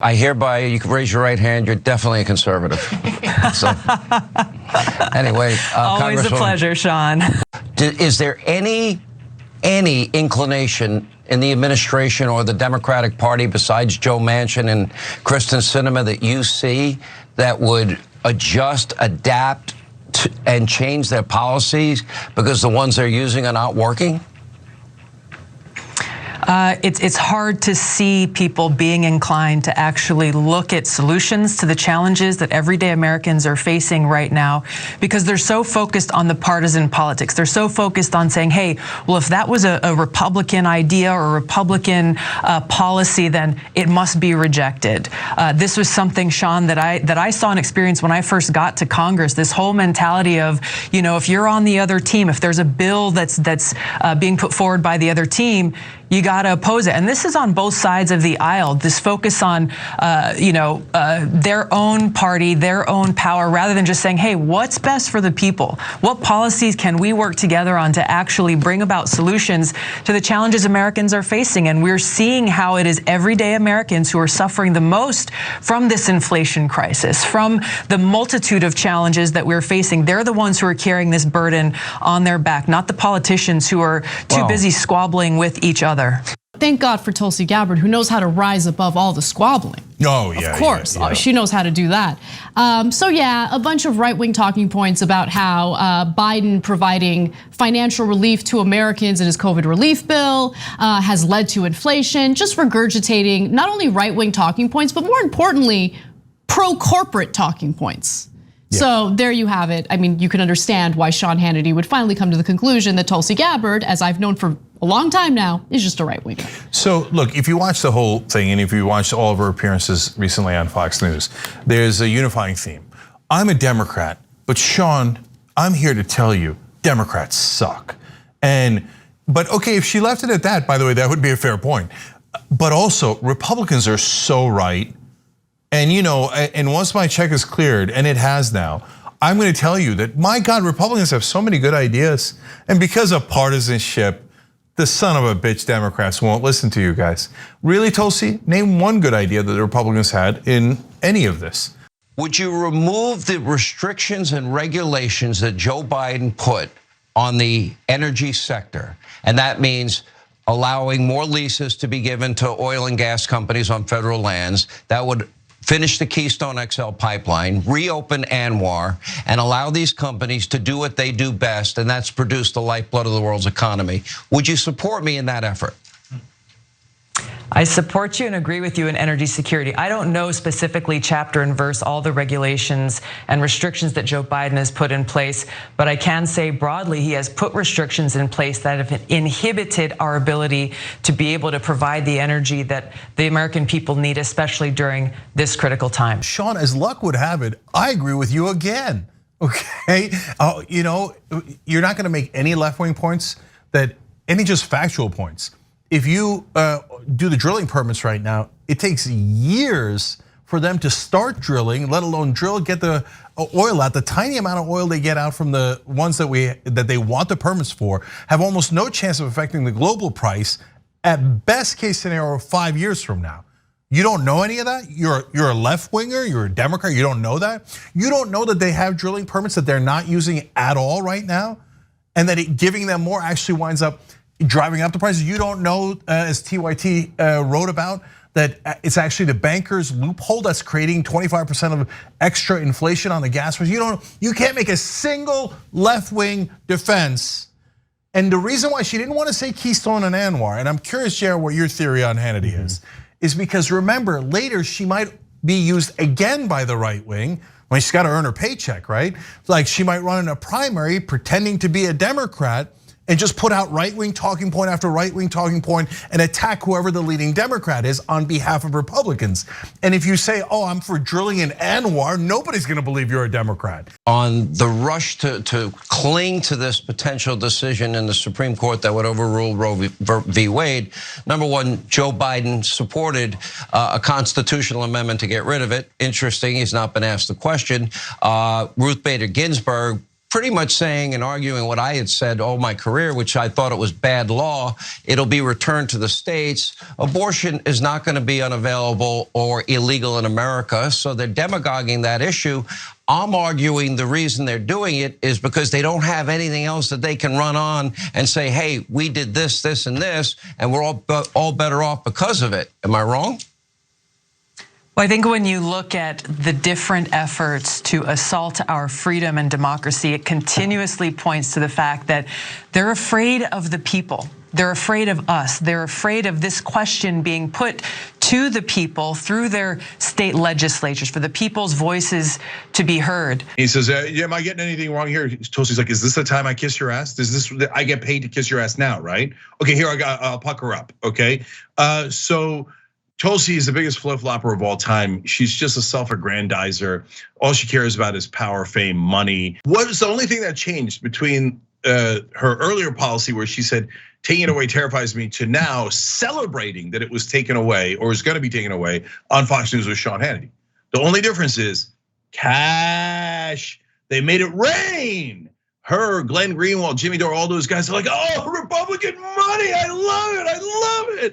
I hereby, you can raise your right hand, you're definitely a conservative. So, anyway. Always a pleasure, Sean. Is there any inclination in the administration or the Democratic Party besides Joe Manchin and Kristen Sinema that you see that would adjust, adapt, and change their policies because the ones they're using are not working? It's hard to see people being inclined to actually look at solutions to the challenges that everyday Americans are facing right now because they're so focused on the partisan politics. They're so focused on saying, hey, well, if that was a Republican idea or a Republican policy, then it must be rejected. This was something, Sean, that I saw and experienced when I first got to Congress, this whole mentality of, you know, if you're on the other team, if there's a bill that's being put forward by the other team, you got to oppose it. And this is on both sides of the aisle, this focus on, their own party, their own power, rather than just saying, hey, what's best for the people? What policies can we work together on to actually bring about solutions to the challenges Americans are facing? And we're seeing how it is everyday Americans who are suffering the most from this inflation crisis, from the multitude of challenges that we're facing. They're the ones who are carrying this burden on their back, not the politicians who are too busy squabbling with each other. Thank God for Tulsi Gabbard, who knows how to rise above all the squabbling. Oh, yeah. Of course, yeah. She knows how to do that. So yeah, a bunch of right-wing talking points about how Biden providing financial relief to Americans in his COVID relief bill has led to inflation, just regurgitating not only right-wing talking points, but more importantly, pro-corporate talking points. Yeah. So there you have it. I mean, you can understand why Sean Hannity would finally come to the conclusion that Tulsi Gabbard, as I've known for a long time now, is just a right winger. So look, if you watch the whole thing and if you watched all of her appearances recently on Fox News, there's a unifying theme. I'm a Democrat, but Sean, I'm here to tell you, Democrats suck. But okay, if she left it at that, by the way, that would be a fair point. But also, Republicans are so right. And and once my check is cleared, and it has now, I'm going to tell you that, my God, Republicans have so many good ideas. And because of partisanship, the son of a bitch Democrats won't listen to you guys. Really, Tulsi, name one good idea that the Republicans had in any of this. Would you remove the restrictions and regulations that Joe Biden put on the energy sector? And that means allowing more leases to be given to oil and gas companies on federal lands. That would finish the Keystone XL pipeline, reopen ANWR, and allow these companies to do what they do best, and that's produce the lifeblood of the world's economy. Would you support me in that effort? I support you and agree with you in energy security. I don't know specifically chapter and verse all the regulations and restrictions that Joe Biden has put in place, but I can say broadly he has put restrictions in place that have inhibited our ability to be able to provide the energy that the American people need, especially during this critical time. Sean, as luck would have it, I agree with you again. Okay, you're not going to make any left-wing points, any just factual points. If you do the drilling permits right now, it takes years for them to start drilling, let alone drill, get the oil out. The tiny amount of oil they get out from the ones that they want the permits for have almost no chance of affecting the global price. At best case scenario, 5 years from now. You don't know any of that? You're a left winger, you're a Democrat, you don't know that? You don't know that they have drilling permits that they're not using at all right now? And that giving them more actually winds up driving up the prices. You don't know, as TYT wrote about, that it's actually the bankers' loophole that's creating 25% of extra inflation on the gas price. You can't make a single left-wing defense. And the reason why she didn't want to say Keystone and ANWR, and I'm curious, Jared, what your theory on Hannity is because remember, later she might be used again by the right wing when she's got to earn her paycheck, right? Like she might run in a primary pretending to be a Democrat and just put out right-wing talking point after right-wing talking point and attack whoever the leading Democrat is on behalf of Republicans. And if you say, oh, I'm for drilling in ANWR, nobody's gonna believe you're a Democrat. On the rush to cling to this potential decision in the Supreme Court that would overrule Roe v. Wade, number one, Joe Biden supported a constitutional amendment to get rid of it. Interesting, he's not been asked the question. Ruth Bader Ginsburg pretty much saying and arguing what I had said all my career, which I thought it was bad law. It'll be returned to the states. Abortion is not going to be unavailable or illegal in America, so they're demagoguing that issue. I'm arguing the reason they're doing it is because they don't have anything else that they can run on and say, hey, we did this, this, and this, and we're all better off because of it. Am I wrong? Well, I think when you look at the different efforts to assault our freedom and democracy, it continuously points to the fact that they're afraid of the people. They're afraid of us. They're afraid of this question being put to the people through their state legislatures, for the people's voices to be heard. He says, am I getting anything wrong here? Tulsi's like, is this the time I kiss your ass? I get paid to kiss your ass now, right? Okay, here I'll pucker up, okay? So Tulsi is the biggest flip-flopper of all time. She's just a self-aggrandizer. All she cares about is power, fame, money. What is the only thing that changed between her earlier policy where she said, taking it away terrifies me, to now celebrating that it was taken away or is gonna be taken away on Fox News with Sean Hannity? The only difference is cash. They made it rain. Her, Glenn Greenwald, Jimmy Dore, all those guys are like, oh, Republican money, I love it, I love it.